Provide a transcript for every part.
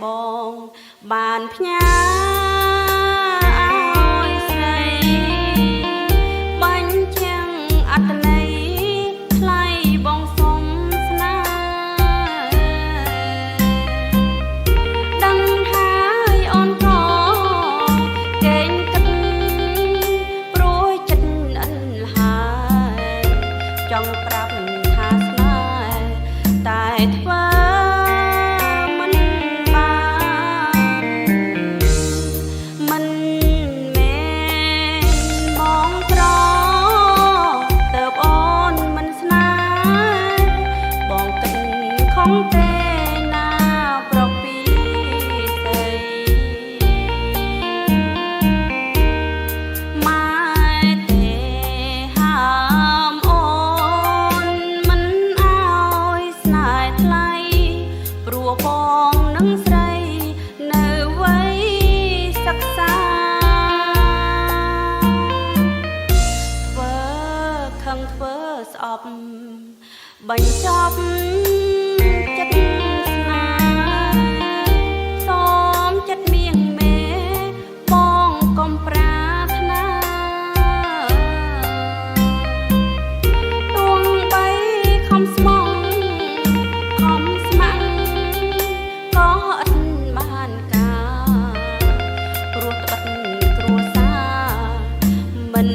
បងបានផ្ញើឲ្យស្រីបាញ់ចាំងអត្តន័យថ្លៃបងសុំស្នេហ៍ដឹងហើយអូនក៏កេងគិតព្រួយចិត្តអិនហើយចង់ប្រាប់ថាស្នេហ៍តែធ្វើទេណាប្រពីស្រីម៉ែទេហាមអូនមិនអើយស្នេហ៍ថ្លៃព្រោះបងនឹងស្រីនៅវ័យសិក្សាធ្វើខឹងធ្វើស្អប់បញ្ចប់ចិត្តស្នេហ៍សូមចិត្តមៀងមេបងកុំប្រាថ្នាទួងបីខំស្មងខំស្ម័គ្រក៏អត់បានការព្រោះត្បិតគ្រួសារមិន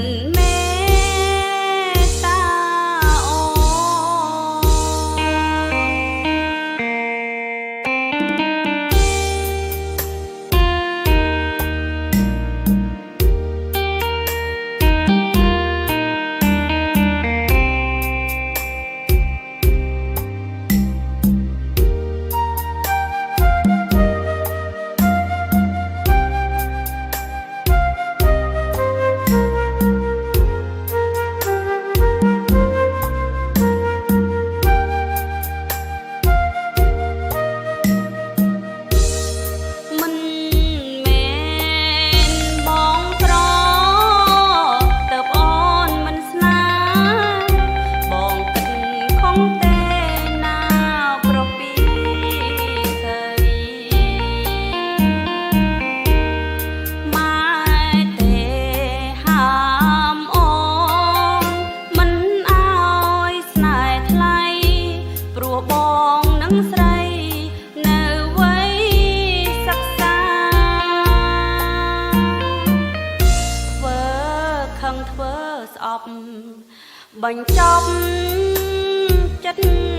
ធ្វើស្អប់បញ្ចប់ចិត្ត